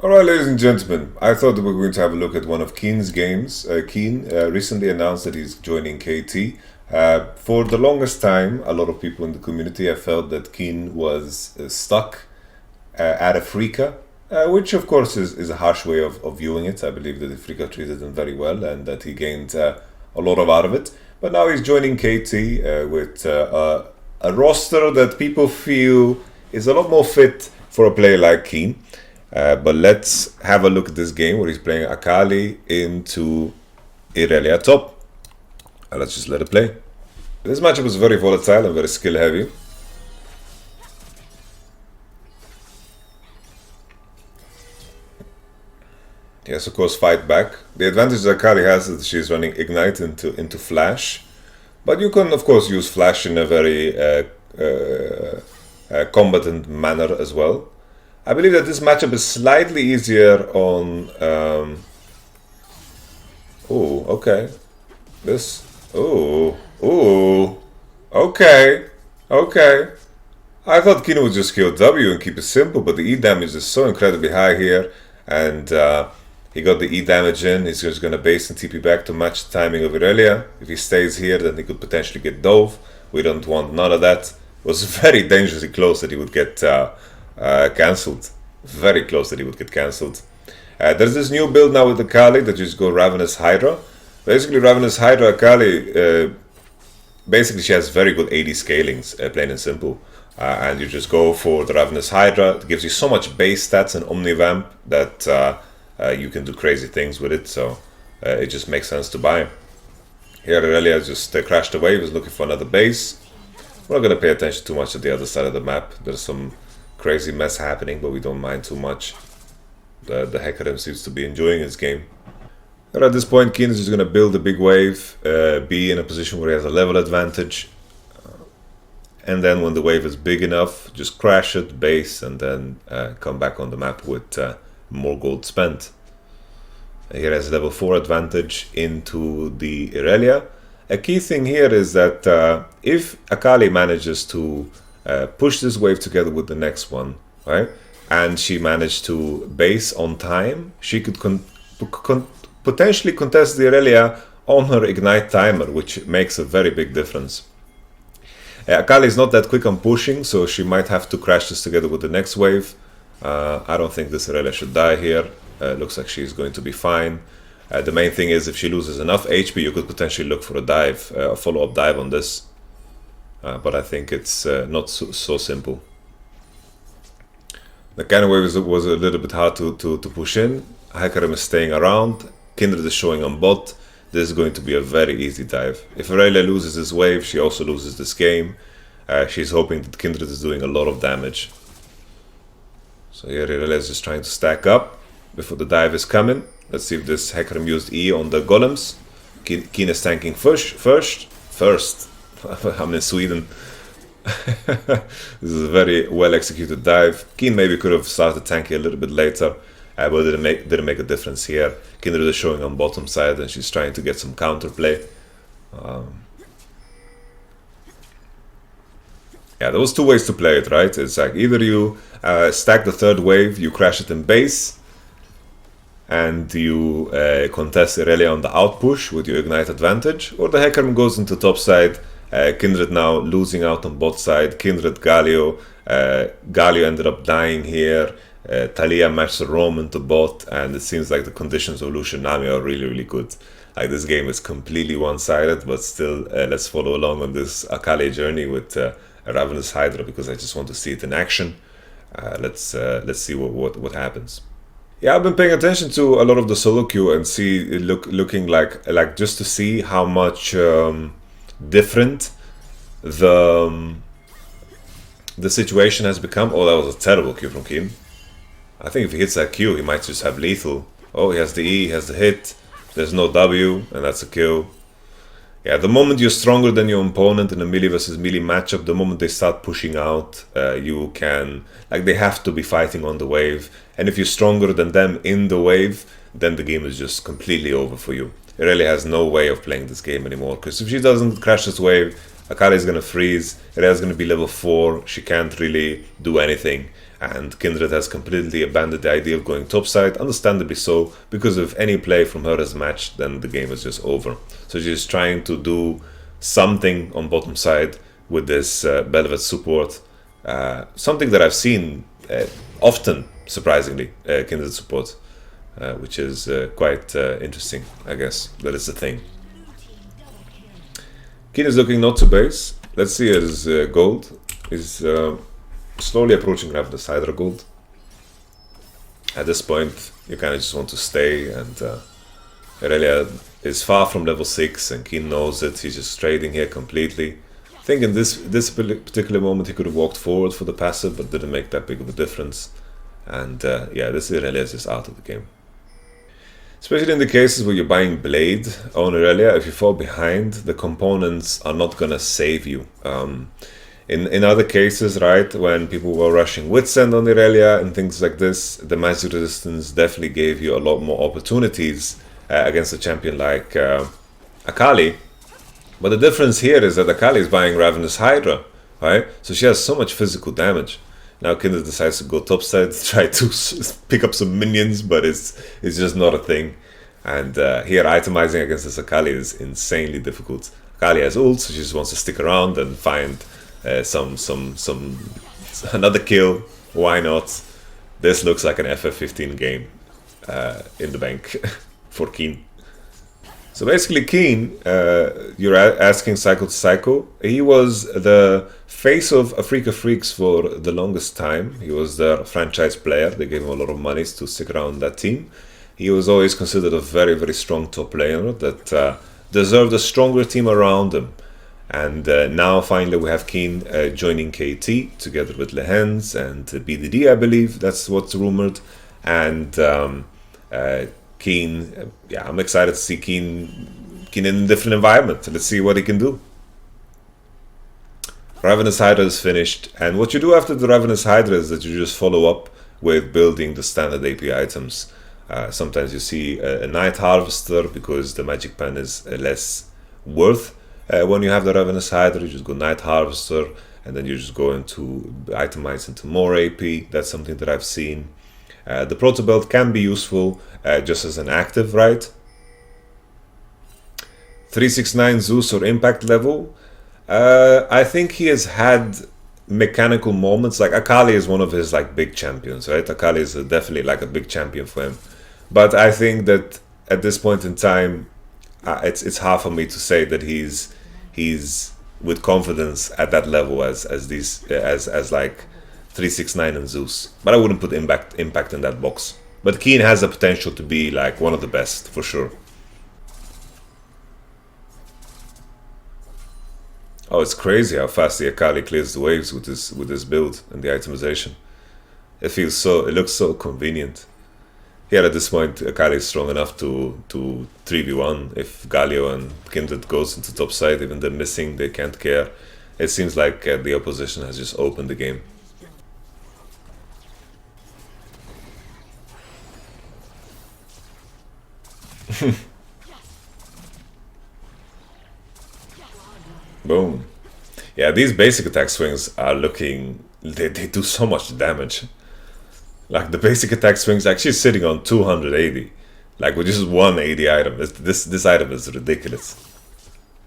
Alright, ladies and gentlemen, I thought that we were going to have a look at one of Kiin's games. Kiin recently announced that he's joining KT. For the longest time, a lot of people in the community have felt that Kiin was stuck at Afrika, which of course is a harsh way of viewing it. I believe that Afrika treated him very well and that he gained a lot of out of it. But now he's joining KT with a roster that people feel is a lot more fit for a player like Kiin. But let's have a look at this game where he's playing Akali into Irelia top. Let's just let it play. This matchup is very volatile and very skill heavy. Yes, of course, fight back. The advantage that Akali has is that she's running Ignite into Flash. But you can, of course, use Flash in a very combatant manner as well. I believe that this matchup is slightly easier on... oh, okay. This... okay. Okay. I thought Kiin would just kill W and keep it simple, but the E damage is so incredibly high here. And he got the E damage in. He's just going to base and TP back to match the timing of Irelia. If he stays here, then he could potentially get dove. We don't want none of that. It was very dangerously close that he would get... cancelled. Very close that he would get cancelled. There's this new build now with Akali that just go Ravenous Hydra. Basically, Ravenous Hydra Akali, basically she has very good AD scalings, plain and simple. And you just go for the Ravenous Hydra. It gives you so much base stats and Omnivamp that you can do crazy things with it. So it just makes sense to buy. Here Irelia just crashed away. He was looking for another base. We're not going to pay attention too much to the other side of the map. There's some crazy mess happening, but we don't mind too much. The Hecarim seems to be enjoying his game. And at this point, Kiin is just going to build a big wave, be in a position where he has a level advantage, and then when the wave is big enough, just crash it, base, and then come back on the map with more gold spent. Here has level 4 advantage into the Irelia. A key thing here is that if Akali manages to push this wave together with the next one, right? And she managed to base on time, she could potentially contest the Irelia on her Ignite timer, which makes a very big difference. Akali is not that quick on pushing, so she might have to crash this together with the next wave. I don't think this Irelia should die here. Looks like she's going to be fine. The main thing is if she loses enough HP, you could potentially look for a dive, a follow-up dive on this. But I think it's not so simple. The cannon wave was a little bit hard to push in. Hecarim is staying around. Kindred is showing on bot. This is going to be a very easy dive. If Irelia loses this wave, she also loses this game. She's hoping that Kindred is doing a lot of damage. So here Irelia is just trying to stack up before the dive is coming. Let's see if this Hecarim used E on the golems. Kiin is tanking first. I'm in Sweden. This is a very well executed dive. Kiin maybe could have started tanking a little bit later, but it didn't make a difference here. Kindred is showing on bottom side and she's trying to get some counterplay. Yeah, there was two ways to play it, right? It's like either you stack the third wave, you crash it in base, and you contest Irelia on the outpush with your Ignite advantage, or the Hecarim goes into top side. Kindred now losing out on bot side. Kindred Galio. Galio ended up dying here. Talia matched the Roman to bot, and it seems like the conditions of Lucian Nami are really good. Like this game is completely one-sided, but still let's follow along on this Akali journey with Ravenous Hydra because I just want to see it in action. Let's see what happens. Yeah, I've been paying attention to a lot of the solo queue and see it looking like just to see how much different the situation has become. Oh, that was a terrible Q from Kiin. I think if he hits that Q, he might just have lethal. Oh, he has the E, he has the hit. There's no W, and that's a kill. Yeah, the moment you're stronger than your opponent in a melee versus melee matchup, the moment they start pushing out, you can... Like, they have to be fighting on the wave. And if you're stronger than them in the wave, then the game is just completely over for you. It really has no way of playing this game anymore, because if she doesn't crash this wave, Akali is going to freeze, Irelia is going to be level 4, she can't really do anything. and Kindred has completely abandoned the idea of going topside, understandably so, because if any play from her is matched, then the game is just over. So she's trying to do something on bottom side with this Bel'Veth support, something that I've seen often, surprisingly, Kindred support, which is quite interesting, I guess. That is the thing. Kiin is looking not to base. Let's see his gold. He's slowly approaching Ravenous Hydra gold. At this point, you kind of just want to stay, and Aurelia is far from level 6, and Kiin knows it. He's just trading here completely. I think in this particular moment he could have walked forward for the passive, but didn't make that big of a difference. And yeah, this Aurelia is just out of the game. Especially in the cases where you're buying Blade on Aurelia, if you fall behind, the components are not gonna save you. In other cases, right, when people were rushing Witsend on Aurelia and things like this, the magic resistance definitely gave you a lot more opportunities against a champion like Akali. But the difference here is that Akali is buying Ravenous Hydra, right? So she has so much physical damage. Now Kindred decides to go topside to try to pick up some minions, but it's just not a thing. And here itemizing against this Akali is insanely difficult. Akali has ult, so she just wants to stick around and find another kill. Why not? This looks like an FF15 game in the bank for Kiin. So basically Kiin, you're asking Cycle to Cycle, he was the face of Afrika Freaks for the longest time. He was their franchise player. They gave him a lot of money to stick around that team. He was always considered a very, very strong top player that deserved a stronger team around him. And now finally we have Kiin joining KT together with Lehens and BDD, I believe. That's what's rumored. And Kiin, yeah, I'm excited to see Kiin in a different environment. Let's see what he can do. Ravenous Hydra is finished, and what you do after the Ravenous Hydra is that you just follow up with building the standard AP items. Sometimes you see a Night Harvester because the magic pen is less worth when you have the Ravenous Hydra. You just go Night Harvester, and then you just go into itemize into more AP. That's something that I've seen. The Proto Belt can be useful just as an active, right? 369 Zeus or impact level. I think he has had mechanical moments. Like Akali is one of his like big champions, right? Akali is definitely like a big champion for him. But I think that at this point in time, it's hard for me to say that he's with confidence at that level as like 369 and Zeus. But I wouldn't put impact in that box. But Kiin has the potential to be like one of the best for sure. Oh, it's crazy how fast the Akali clears the waves with this build and the itemization. It looks so convenient. Here at this point, Akali is strong enough to 3v1 if Galio and Kindred goes into top side. Even they're missing, they can't care. It seems like the opposition has just opened the game. Boom. Yeah, these basic attack swings are looking... They do so much damage. Like, the basic attack swings actually sitting on 280. Like, with just one 80 item. This item is ridiculous.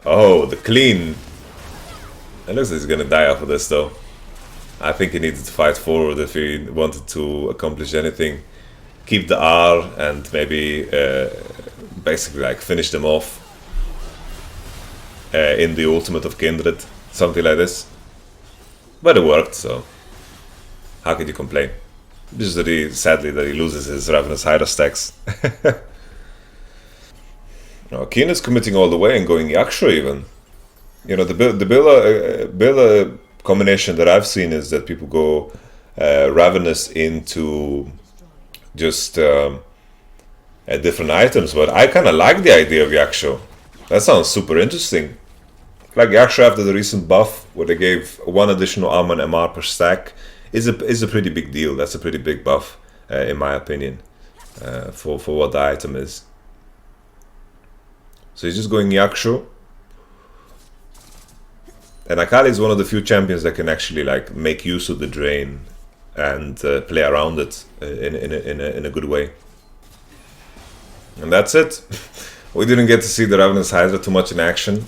Oh, the clean. It looks like he's gonna die off of this, though. I think he needed to fight forward if he wanted to accomplish anything. Keep the R and maybe basically like finish them off in the ultimate of Kindred. Something like this. But it worked, so how could you complain? Just that sadly that he loses his Ravenous Hydra stacks. No, Kiin is committing all the way and going Yaksha even. You know, the Billa combination that I've seen is that people go Ravenous into just different items, but I kind of like the idea of Yaksha. That sounds super interesting. Like Yaksha after the recent buff, where they gave one additional armor and MR per stack, is a pretty big deal. That's a pretty big buff, in my opinion, for what the item is. So he's just going Yaksha. And Akali is one of the few champions that can actually like make use of the drain and play around it in a good way. And that's it. We didn't get to see the Ravenous Hydra too much in action.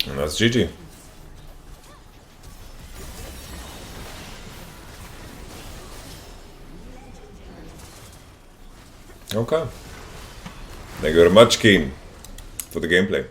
And that's GG. Okay. Thank you very much, Kiin, for the gameplay.